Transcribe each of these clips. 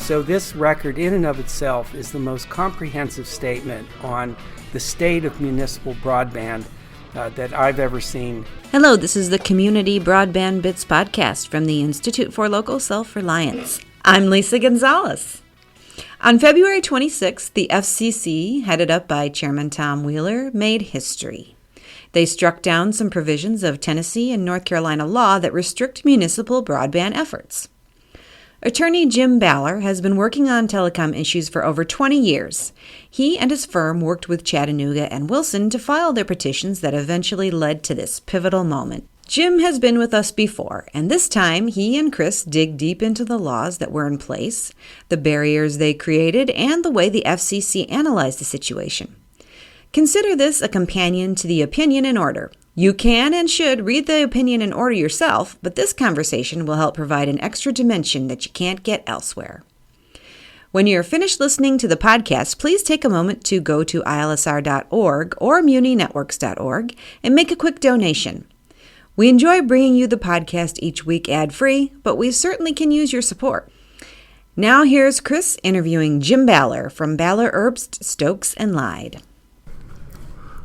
So this record in and of itself is the most comprehensive statement on the state of municipal broadband that I've ever seen. Hello, this is the Community Broadband Bits podcast from the Institute for Local Self-Reliance. I'm Lisa Gonzalez. On February 26th, the FCC, headed up by Chairman Tom Wheeler, made history. They struck down some provisions of Tennessee and North Carolina law that restrict municipal broadband efforts. Attorney Jim Baller has been working on telecom issues for over 20 years. He and his firm worked with Chattanooga and Wilson to file their petitions that eventually led to this pivotal moment. Jim has been with us before, and this time he and Chris dig deep into the laws that were in place, the barriers they created, and the way the FCC analyzed the situation. Consider this a companion to the Opinion in Order. You can and should read the Opinion in Order yourself, but this conversation will help provide an extra dimension that you can't get elsewhere. When you're finished listening to the podcast, please take a moment to go to ilsr.org or muninetworks.org and make a quick donation. We enjoy bringing you the podcast each week ad-free, but we certainly can use your support. Now here's Chris interviewing Jim Baller from Baller, Herbst, Stokes & Lyde.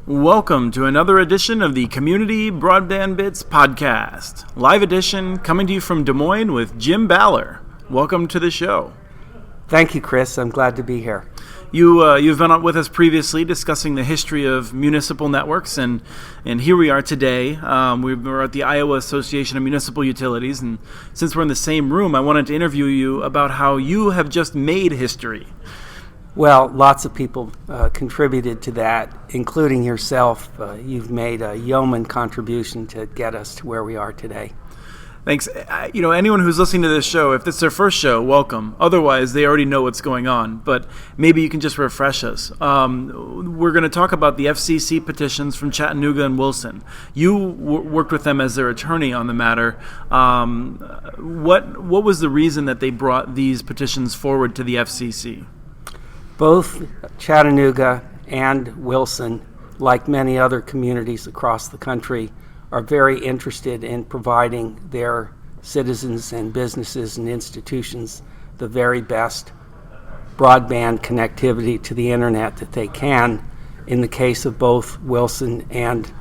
Welcome to another edition of the Community Broadband Bits podcast. Live edition coming to you from Des Moines with Jim Baller. Welcome to the show. Thank you, Chris. I'm glad to be here. You've been on with us previously discussing the history of municipal networks, and here we are today. We're at the Iowa Association of Municipal Utilities, and since we're in the same room, I wanted to interview you about how you have just made history. Well, lots of people contributed to that, including yourself. You've made a yeoman contribution to get us to where we are today. Thanks. Anyone who's listening to this show, if it's their first show, welcome. Otherwise, they already know what's going on. But maybe you can just refresh us. We're going to talk about the FCC petitions from Chattanooga and Wilson. You worked with them as their attorney on the matter. What was the reason that they brought these petitions forward to the FCC? Both Chattanooga and Wilson, like many other communities across the country, are very interested in providing their citizens and businesses and institutions the very best broadband connectivity to the internet that they can. In the case of both Wilson and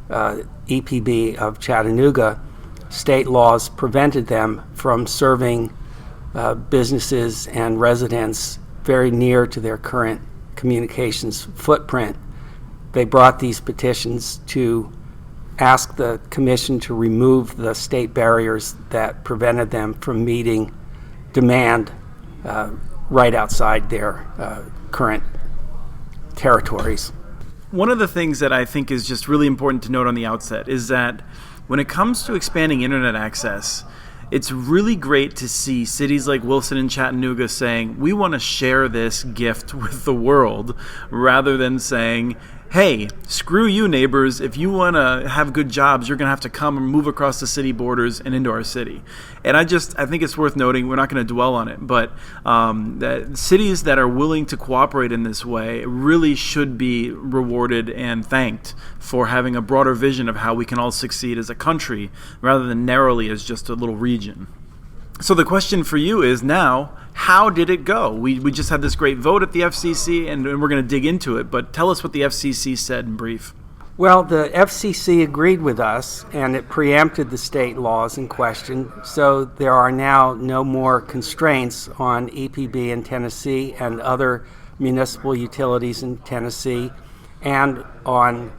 EPB of Chattanooga, state laws prevented them from serving businesses and residents very near to their current communications footprint. They brought these petitions to ask the commission to remove the state barriers that prevented them from meeting demand right outside their current territories. One of the things that I think is just really important to note on the outset is that when it comes to expanding internet access, it's really great to see cities like Wilson and Chattanooga saying, we want to share this gift with the world, rather than saying, hey, screw you neighbors, if you want to have good jobs, you're going to have to come and move across the city borders and into our city. And I think it's worth noting, we're not going to dwell on it, but that cities that are willing to cooperate in this way really should be rewarded and thanked for having a broader vision of how we can all succeed as a country, rather than narrowly as just a little region. So the question for you is now, how did it go? We just had this great vote at the FCC, and we're going to dig into it, but tell us what the FCC said in brief. Well, the FCC agreed with us, and it preempted the state laws in question, so there are now no more constraints on EPB in Tennessee and other municipal utilities in Tennessee, and on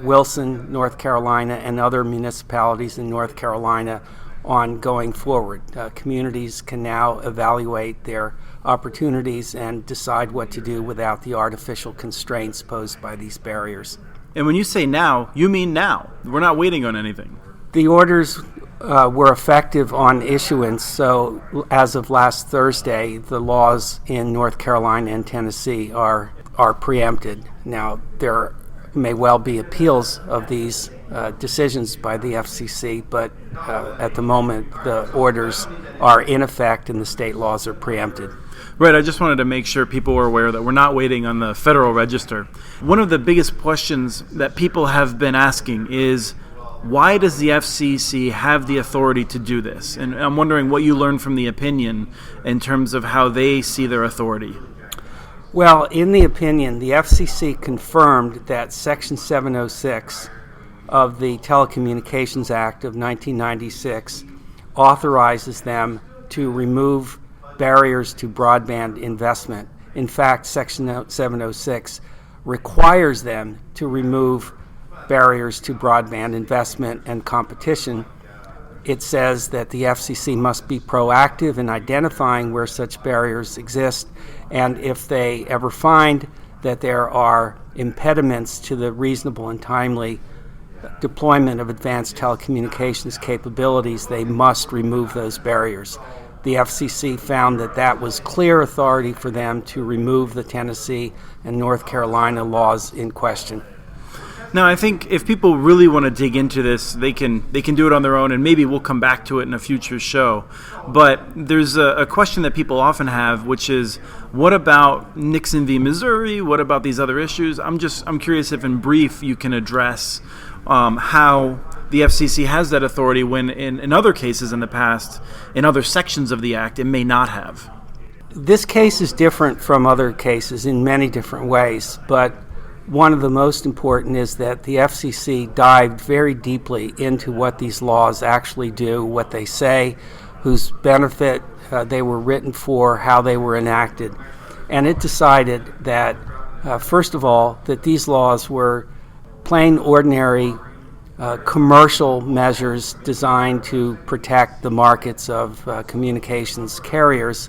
Wilson, North Carolina, and other municipalities in North Carolina on going forward. Communities can now evaluate their opportunities and decide what to do without the artificial constraints posed by these barriers. And when you say now, you mean now. We're not waiting on anything. The orders were effective on issuance, so as of last Thursday, the laws in North Carolina and Tennessee are preempted. Now, there may well be appeals of these decisions by the FCC, but at the moment, the orders are in effect and the state laws are preempted. Right, I just wanted to make sure people were aware that we're not waiting on the Federal Register. One of the biggest questions that people have been asking is, Why does the FCC have the authority to do this? And I'm wondering what you learned from the opinion in terms of how they see their authority. Well, in the opinion, the FCC confirmed that Section 706 of the Telecommunications Act of 1996 authorizes them to remove barriers to broadband investment. In fact, Section 706 requires them to remove barriers to broadband investment and competition. It says that the FCC must be proactive in identifying where such barriers exist, and if they ever find that there are impediments to the reasonable and timely deployment of advanced telecommunications capabilities, they must remove those barriers. The FCC found that that was clear authority for them to remove the Tennessee and North Carolina laws in question. Now, I think if people really want to dig into this, they can do it on their own, and maybe we'll come back to it in a future show. But there's a question that people often have, which is, what about Nixon v. Missouri? What about these other issues? I'm curious if, in brief, you can address how the FCC has that authority when, in other cases in the past, in other sections of the Act, it may not have. This case is different from other cases in many different ways, but one of the most important is that the FCC dived very deeply into what these laws actually do, what they say, whose benefit they were written for, how they were enacted. And it decided that, first of all, that these laws were plain, ordinary commercial measures designed to protect the markets of communications carriers.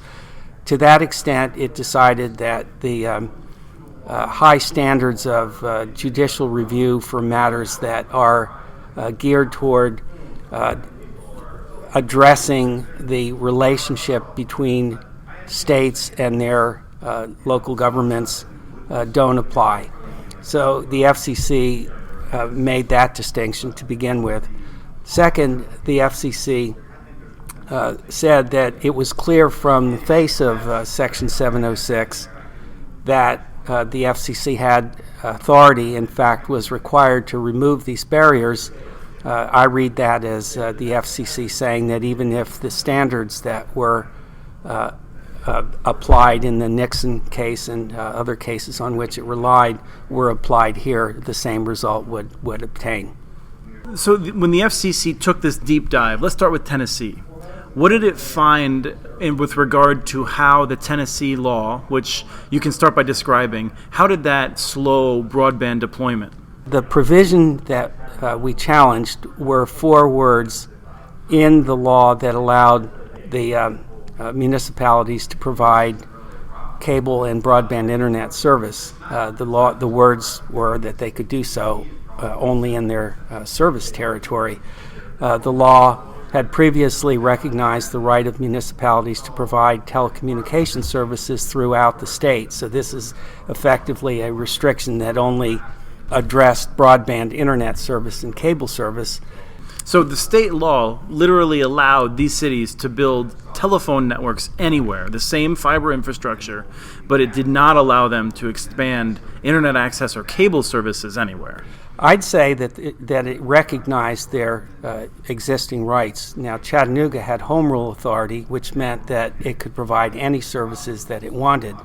To that extent, it decided that the high standards of judicial review for matters that are geared toward addressing the relationship between states and their local governments don't apply. So the FCC made that distinction to begin with. Second, the FCC said that it was clear from the face of Section 706 that the FCC had authority, in fact, was required to remove these barriers. I read that as the FCC saying that even if the standards that were applied in the Nixon case and other cases on which it relied were applied here, the same result would obtain. So when the FCC took this deep dive, let's start with Tennessee. What did it find with regard to how the Tennessee law, which you can start by describing, how did that slow broadband deployment? The provision that we challenged were 4 words in the law that allowed the municipalities to provide cable and broadband internet service. The words were that they could do so only in their service territory. The law had previously recognized the right of municipalities to provide telecommunication services throughout the state. So this is effectively a restriction that only addressed broadband internet service and cable service. So the state law literally allowed these cities to build telephone networks anywhere, the same fiber infrastructure, but it did not allow them to expand internet access or cable services anywhere. I'd say that it recognized their existing rights. Now, Chattanooga had home rule authority, which meant that it could provide any services that it wanted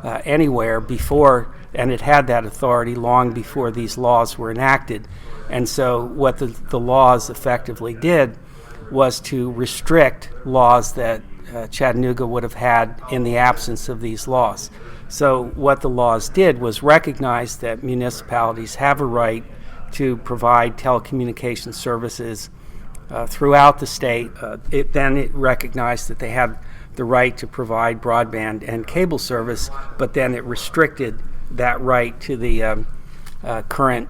anywhere before, and it had that authority long before these laws were enacted. And so what the laws effectively did was to restrict laws that Chattanooga would have had in the absence of these laws. So what the laws did was recognize that municipalities have a right to provide telecommunication services throughout the state. It recognized that they have the right to provide broadband and cable service, but then it restricted that right to the current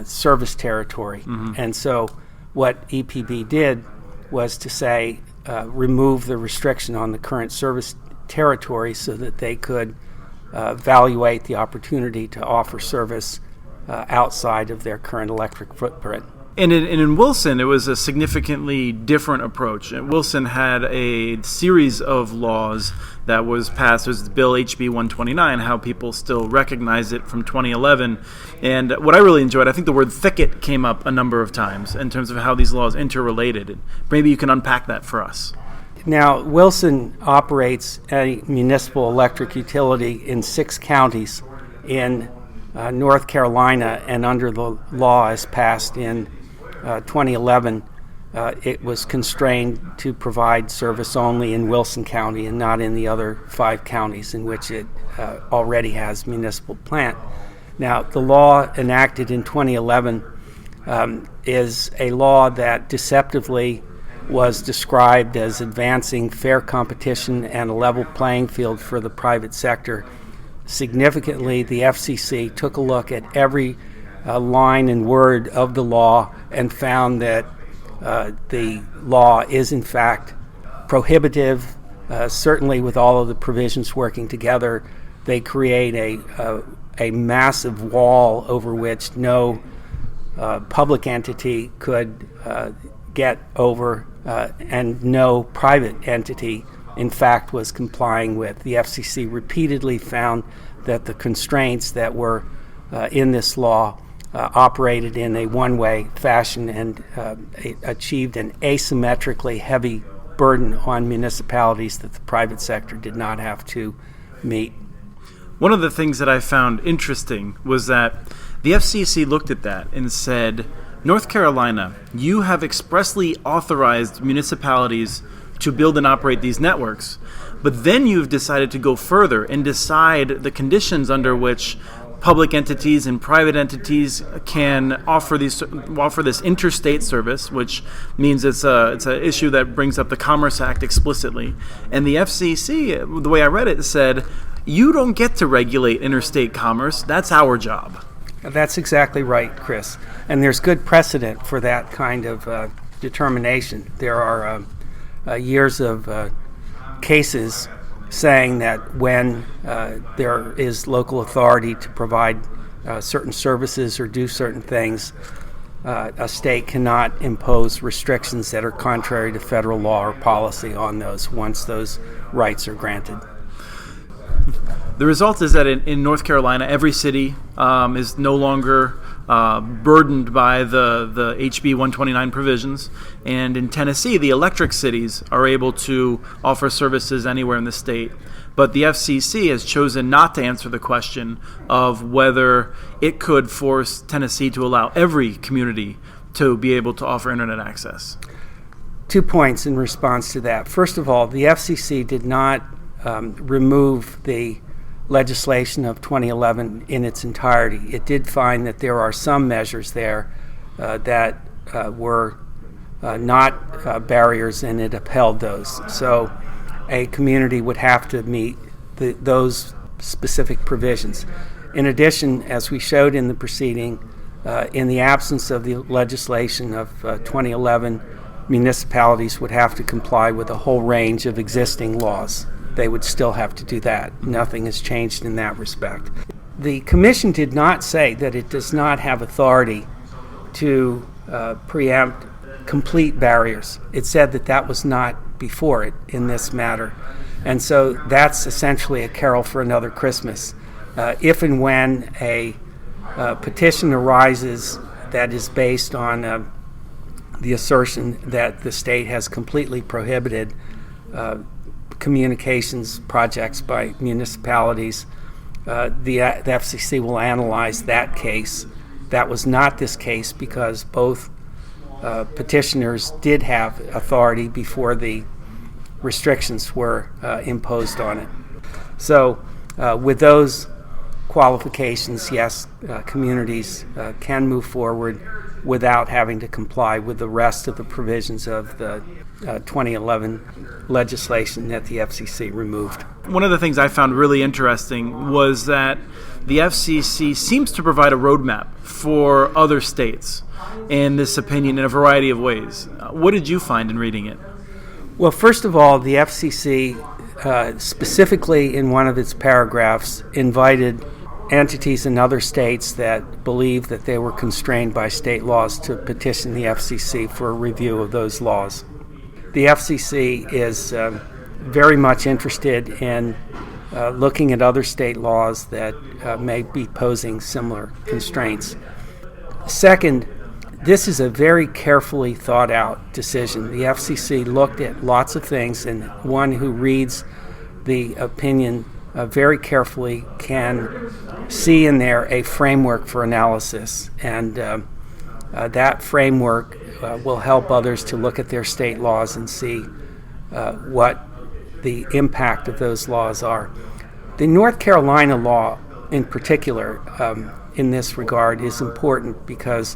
service territory. Mm-hmm. And so what EPB did was to say remove the restriction on the current service territory so that they could evaluate the opportunity to offer service outside of their current electric footprint. And in Wilson, it was a significantly different approach. Wilson had a series of laws that was passed. There's Bill HB 129, how people still recognize it from 2011. And what I really enjoyed, I think the word thicket came up a number of times in terms of how these laws interrelated. Maybe you can unpack that for us. Now, Wilson operates a municipal electric utility in 6 counties in North Carolina, and under the law as passed in 2011, it was constrained to provide service only in Wilson County and not in the other 5 counties in which it already has municipal plant. Now, the law enacted in 2011 is a law that deceptively was described as advancing fair competition and a level playing field for the private sector. Significantly, the FCC took a look at every line and word of the law and found that the law is in fact prohibitive. Certainly, with all of the provisions working together, they create a massive wall over which no public entity could get over, and no private entity, in fact, was complying with. The FCC repeatedly found that the constraints that were in this law operated in a one-way fashion and achieved an asymmetrically heavy burden on municipalities that the private sector did not have to meet. One of the things that I found interesting was that the FCC looked at that and said, North Carolina, you have expressly authorized municipalities to build and operate these networks, but then you've decided to go further and decide the conditions under which public entities and private entities can offer this interstate service, which means it's an issue that brings up the Commerce Act explicitly. And the FCC, the way I read it, said, you don't get to regulate interstate commerce. That's our job. That's exactly right, Chris. And there's good precedent for that kind of determination. There are years of cases saying that when there is local authority to provide certain services or do certain things, a state cannot impose restrictions that are contrary to federal law or policy on those once those rights are granted. The result is that in North Carolina, every city is no longer burdened by the HB 129 provisions. And in Tennessee, the electric cities are able to offer services anywhere in the state. But the FCC has chosen not to answer the question of whether it could force Tennessee to allow every community to be able to offer internet access. 2 points in response to that. First of all, the FCC did not remove the legislation of 2011 in its entirety. It did find that there are some measures there that were not barriers, and it upheld those. So a community would have to meet those specific provisions. In addition, as we showed in the proceeding, in the absence of the legislation of 2011, municipalities would have to comply with a whole range of existing laws. They would still have to do that. Nothing has changed in that respect. The Commission did not say that it does not have authority to preempt complete barriers. It said that that was not before it in this matter. And so that's essentially a carol for another Christmas. If and when a petition arises that is based on the assertion that the state has completely prohibited communications projects by municipalities, the FCC will analyze that case. That was not this case because both petitioners did have authority before the restrictions were imposed on it. So with those qualifications, yes, communities can move forward without having to comply with the rest of the provisions of the 2011 legislation that the FCC removed. One of the things I found really interesting was that the FCC seems to provide a roadmap for other states in this opinion in a variety of ways. What did you find in reading it? Well, first of all, the FCC specifically in one of its paragraphs invited entities in other states that believe that they were constrained by state laws to petition the FCC for a review of those laws. The FCC is very much interested in looking at other state laws that may be posing similar constraints. Second, this is a very carefully thought out decision. The FCC looked at lots of things, and one who reads the opinion very carefully can see in there a framework for analysis, and that framework will help others to look at their state laws and see what the impact of those laws are. The North Carolina law in particular in this regard is important because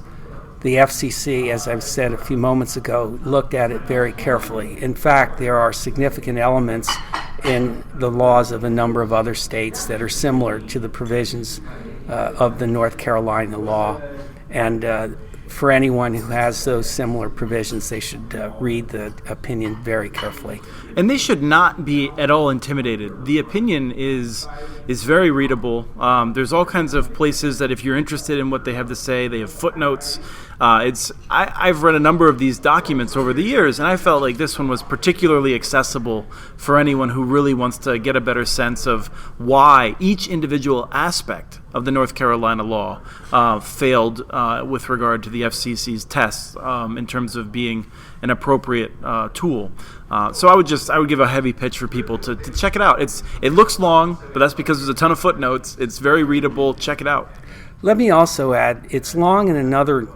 the FCC, as I've said a few moments ago, looked at it very carefully. In fact, there are significant elements in the laws of a number of other states that are similar to the provisions of the North Carolina law. And for anyone who has those similar provisions, they should read the opinion very carefully. And they should not be at all intimidated. The opinion is very readable. There's all kinds of places that if you're interested in what they have to say, they have footnotes. I've read a number of these documents over the years, and I felt like this one was particularly accessible for anyone who really wants to get a better sense of why each individual aspect of the North Carolina law failed with regard to the FCC's tests in terms of being an appropriate tool. So I would give a heavy pitch for people to check it out. It looks long, but that's because there's a ton of footnotes. It's very readable. Check it out. Let me also add, it's long in another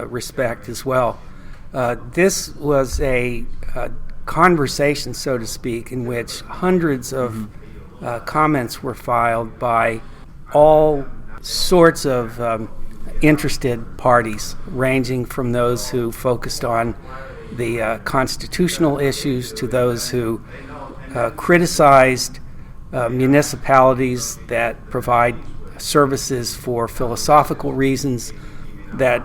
respect as well. This was a conversation, so to speak, in which hundreds of comments were filed by all sorts of interested parties, ranging from those who focused on the constitutional issues to those who criticized municipalities that provide services for philosophical reasons, that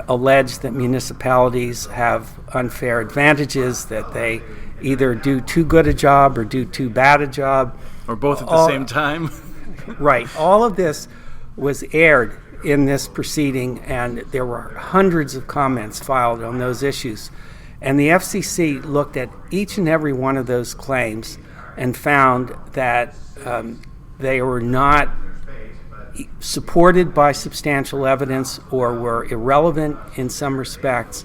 allege that municipalities have unfair advantages, that they either do too good a job or do too bad a job. Or both at the same time. Right. All of this was aired in this proceeding, and there were hundreds of comments filed on those issues. And the FCC looked at each and every one of those claims and found that they were not supported by substantial evidence or were irrelevant in some respects.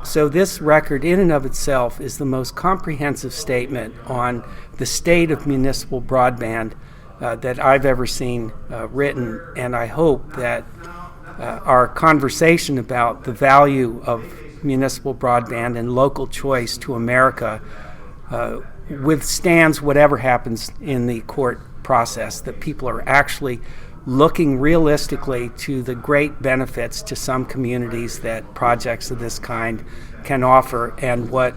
So this record in and of itself is the most comprehensive statement on the state of municipal broadband that I've ever seen written, and I hope that our conversation about the value of municipal broadband and local choice to America withstands whatever happens in the court process, that people are actually looking realistically to the great benefits to some communities that projects of this kind can offer, and what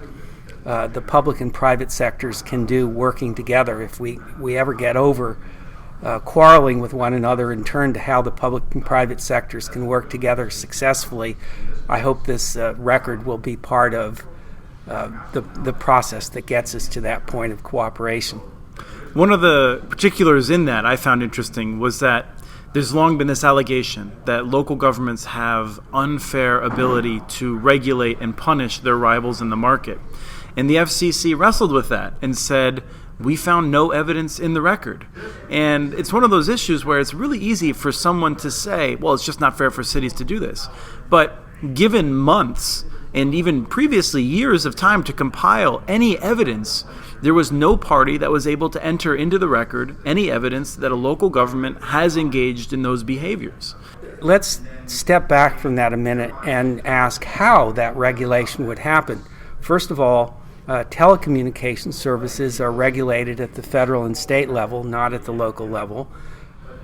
the public and private sectors can do working together. If we ever get over quarreling with one another and turn to how the public and private sectors can work together successfully, I hope this record will be part of the process that gets us to that point of cooperation. One of the particulars in that I found interesting was that there's long been this allegation that local governments have unfair ability to regulate and punish their rivals in the market. And the FCC wrestled with that and said, we found no evidence in the record. And it's one of those issues where it's really easy for someone to say, well, it's just not fair for cities to do this. But given months and even previously years of time to compile any evidence, there was no party that was able to enter into the record any evidence that a local government has engaged in those behaviors. Let's step back from that a minute and ask how that regulation would happen. First of all, telecommunications services are regulated at the federal and state level, not at the local level.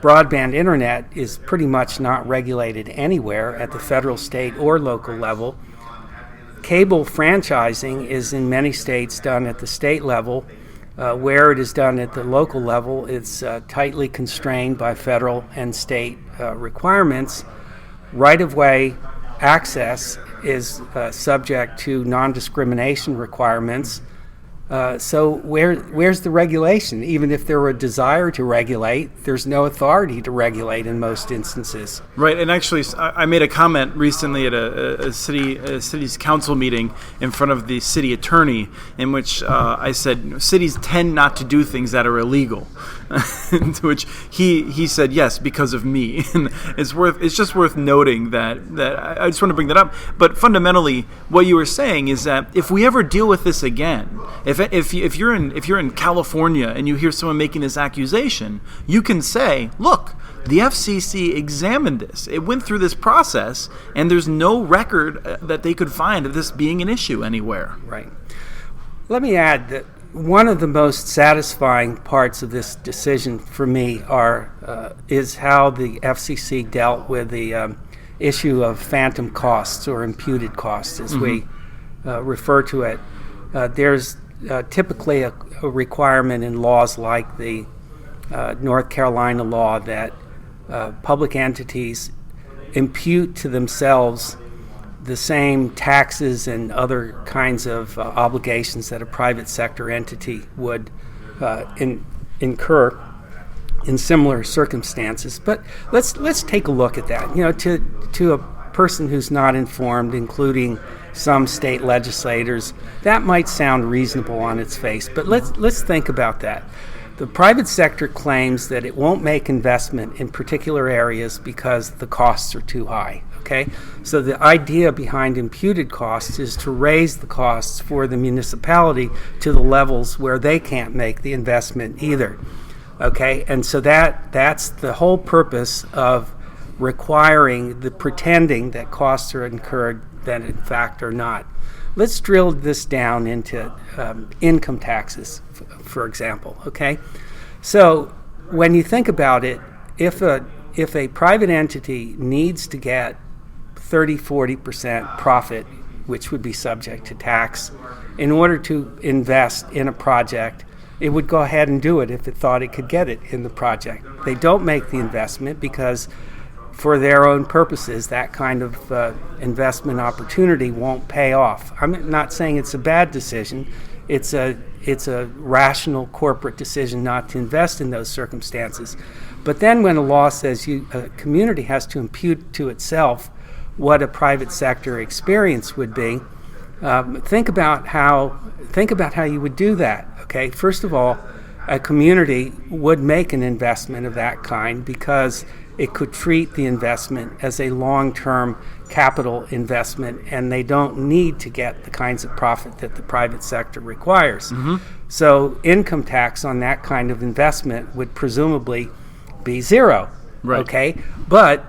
Broadband internet is pretty much not regulated anywhere at the federal, state, or local level. Cable franchising is in many states done at the state level. Where it is done at the local level, it's tightly constrained by federal and state requirements. Right-of-way access is subject to non-discrimination requirements. So where's the regulation? Even if there were a desire to regulate, there's no authority to regulate in most instances. Right, and actually, I made a comment recently at a city's council meeting in front of the city attorney, in which I said cities tend not to do things that are illegal. To which he said yes, because of me. And it's just worth noting that I just want to bring that up. But fundamentally, what you were saying is that if we ever deal with this again, if you're in California and you hear someone making this accusation, you can say, look, the FCC examined this. It went through this process, and there's no record that they could find of this being an issue anywhere. Right. Let me add that one of the most satisfying parts of this decision for me is how the FCC dealt with the issue of phantom costs or imputed costs, as we refer to it. There's typically a requirement in laws like the North Carolina law that public entities impute to themselves the same taxes and other kinds of obligations that a private sector entity would incur in similar circumstances. But let's take a look at that. To a person who's not informed, including some state legislators, that might sound reasonable on its face. But let's think about that. The private sector claims that it won't make investment in particular areas because the costs are too high. Okay? So the idea behind imputed costs is to raise the costs for the municipality to the levels where they can't make the investment either. Okay? And so that's the whole purpose of requiring the pretending that costs are incurred that in fact are not. Let's drill this down into income taxes, for example. Okay, so when you think about it, if a private entity needs to get 30-40% profit, which would be subject to tax, in order to invest in a project, it would go ahead and do it if it thought it could get it in the project. They don't make the investment because for their own purposes, that kind of investment opportunity won't pay off. I'm not saying it's a bad decision. It's a rational corporate decision not to invest in those circumstances. But then when a law says a community has to impute to itself what a private sector experience would be, think about how you would do that. Okay, first of all, a community would make an investment of that kind because it could treat the investment as a long-term capital investment, and they don't need to get the kinds of profit that the private sector requires. So income tax on that kind of investment would presumably be zero. Right. Okay, but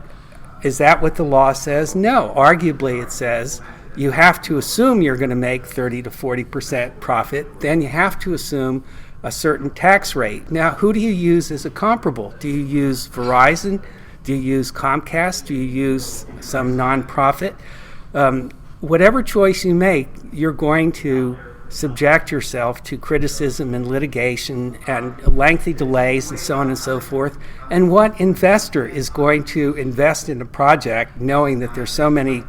is that what the law says? No. Arguably it says you have to assume you're going to make 30 to 40% profit. Then you have to assume a certain tax rate. Now, who do you use as a comparable? Do you use Verizon? Do you use Comcast? Do you use some nonprofit? Whatever choice you make, you're going to subject yourself to criticism and litigation and lengthy delays and so on and so forth. And what investor is going to invest in a project knowing that there's so many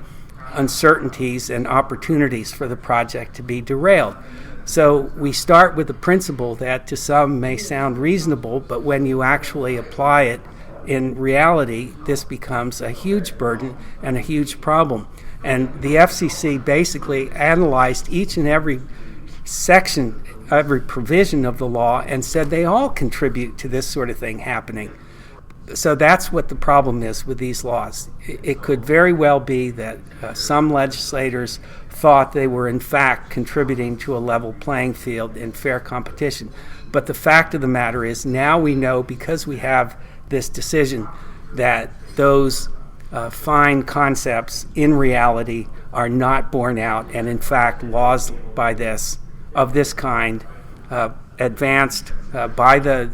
uncertainties and opportunities for the project to be derailed? So we start with the principle that to some may sound reasonable, but when you actually apply it in reality, this becomes a huge burden and a huge problem. And the FCC basically analyzed each and every section, every provision of the law, and said they all contribute to this sort of thing happening. So that's what the problem is with these laws. It could very well be that some legislators thought they were in fact contributing to a level playing field in fair competition. But the fact of the matter is now we know, because we have this decision, that those fine concepts in reality are not borne out, and in fact laws of this kind advanced by the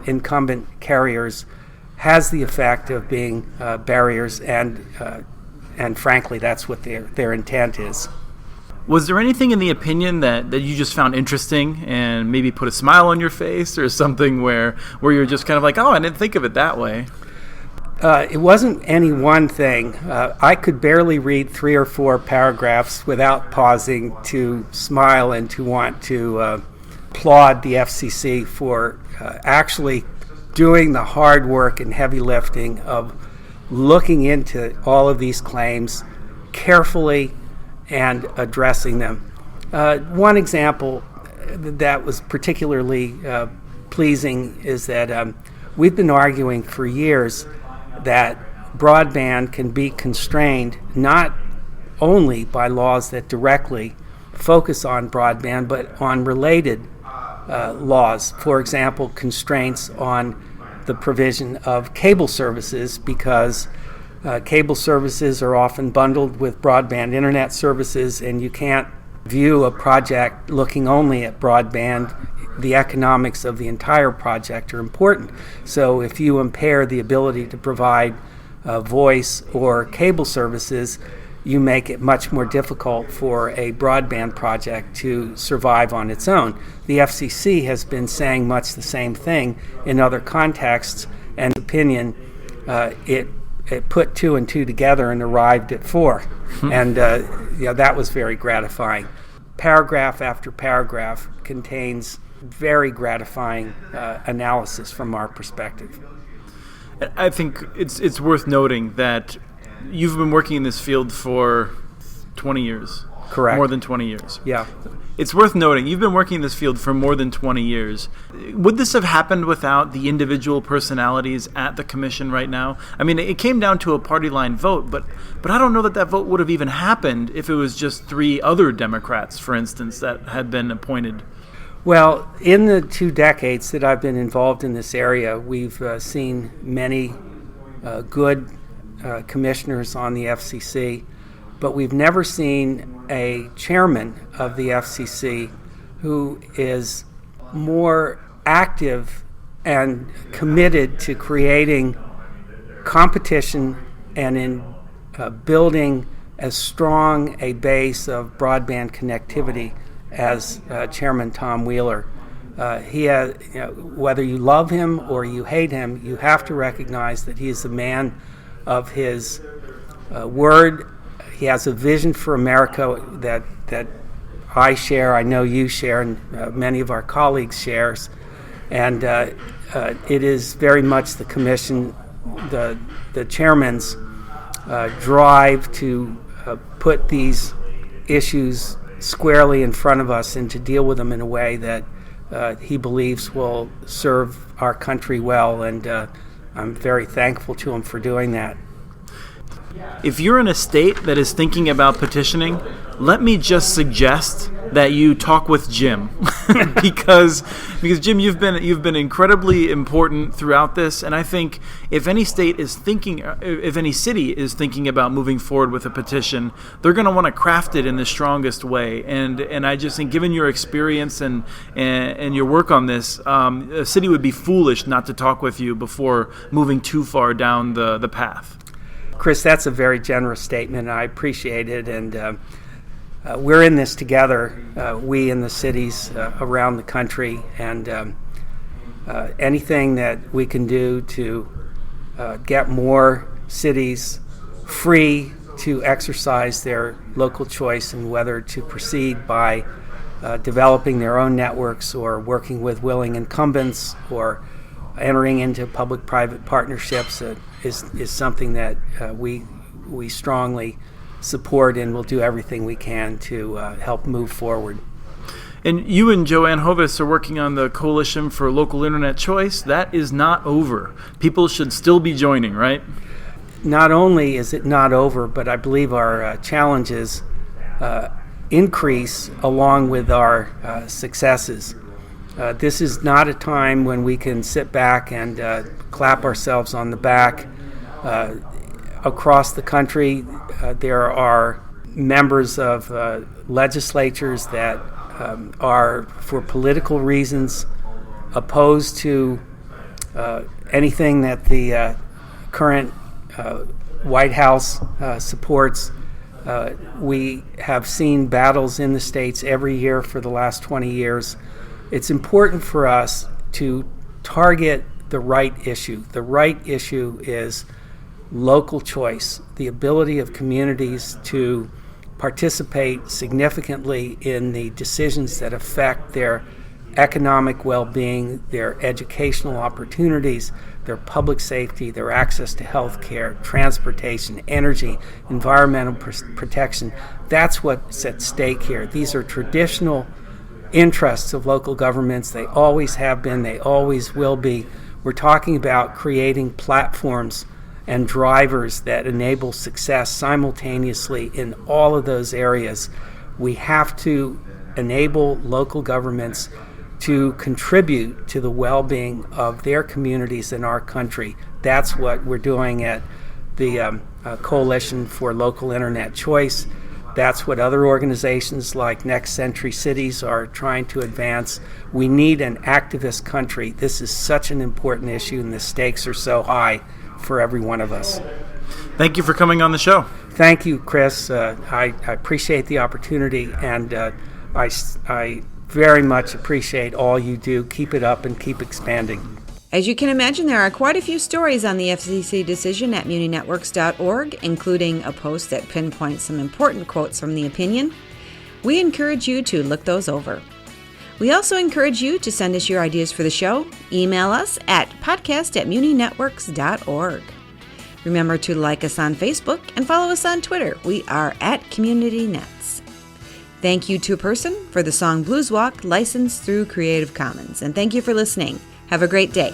incumbent carriers has the effect of being barriers, and frankly that's what their intent is. Was there anything in the opinion that you just found interesting and maybe put a smile on your face, or something where you're just kind of like, oh, I didn't think of it that way? It wasn't any one thing. I could barely read 3 or 4 paragraphs without pausing to smile and to want to applaud the FCC for actually doing the hard work and heavy lifting of looking into all of these claims carefully and addressing them. One example that was particularly pleasing is that we've been arguing for years that broadband can be constrained not only by laws that directly focus on broadband, but on related laws. For example, constraints on the provision of cable services, because cable services are often bundled with broadband internet services, and you can't view a project looking only at broadband. The economics of the entire project are important. So if you impair the ability to provide voice or cable services, you make it much more difficult for a broadband project to survive on its own. The FCC has been saying much the same thing in other contexts, and in opinion, it put 2 and 2 together and arrived at 4. And that was very gratifying. Paragraph after paragraph contains very gratifying analysis from our perspective. I think it's worth noting that you've been working in this field for 20 years. Correct. More than 20 years. Yeah. It's worth noting you've been working in this field for more than 20 years. Would this have happened without the individual personalities at the commission right now? I mean, it came down to a party line vote, but I don't know that vote would have even happened if it was just 3 other Democrats, for instance, that had been appointed. Well, in the 2 decades that I've been involved in this area, we've seen many good commissioners on the FCC, but we've never seen a chairman of the FCC who is more active and committed to creating competition and in building as strong a base of broadband connectivity as Chairman Tom Wheeler. He has, whether you love him or you hate him, you have to recognize that he is a man of his word. He has a vision for America that I share, I know you share, and many of our colleagues shares. And it is very much the commission, the chairman's drive to put these issues squarely in front of us and to deal with them in a way that he believes will serve our country well. And I'm very thankful to him for doing that. If you're in a state that is thinking about petitioning, let me just suggest that you talk with Jim, because Jim, you've been incredibly important throughout this, and I think if any city is thinking about moving forward with a petition, they're going to want to craft it in the strongest way. And I just think, given your experience and your work on this, a city would be foolish not to talk with you before moving too far down the path. Chris, that's a very generous statement. I appreciate it, and we're in this together, we in the cities around the country, and anything that we can do to get more cities free to exercise their local choice and whether to proceed by developing their own networks or working with willing incumbents or entering into public-private partnerships is something that we strongly support, and will do everything we can to help move forward. And you and Joanne Hovis are working on the Coalition for Local Internet Choice. That is not over. People should still be joining, right? Not only is it not over, but I believe our challenges increase along with our successes. This is not a time when we can sit back and clap ourselves on the back. Across the country, there are members of legislatures that are, for political reasons, opposed to anything that the current White House supports. We have seen battles in the states every year for the last 20 years. It's important for us to target the right issue. The right issue is local choice, the ability of communities to participate significantly in the decisions that affect their economic well-being, their educational opportunities, their public safety, their access to health care, transportation, energy, environmental protection. That's what's at stake here. These are traditional interests of local governments. They always have been, they always will be. We're talking about creating platforms and drivers that enable success simultaneously in all of those areas. We have to enable local governments to contribute to the well-being of their communities in our country. That's what we're doing at the Coalition for Local Internet Choice. That's what other organizations like Next Century Cities are trying to advance. We need an activist country. This is such an important issue, and the stakes are so high for every one of us. Thank you for coming on the show. Thank you, Chris. I appreciate the opportunity, and I very much appreciate all you do. Keep it up and keep expanding. As you can imagine, there are quite a few stories on the FCC decision at muninetworks.org, including a post that pinpoints some important quotes from the opinion. We encourage you to look those over. We also encourage you to send us your ideas for the show. Email us at podcast@muninetworks.org. Remember to like us on Facebook and follow us on Twitter. We are at CommunityNets. Thank you to a person for the song Blues Walk, licensed through Creative Commons. And thank you for listening. Have a great day.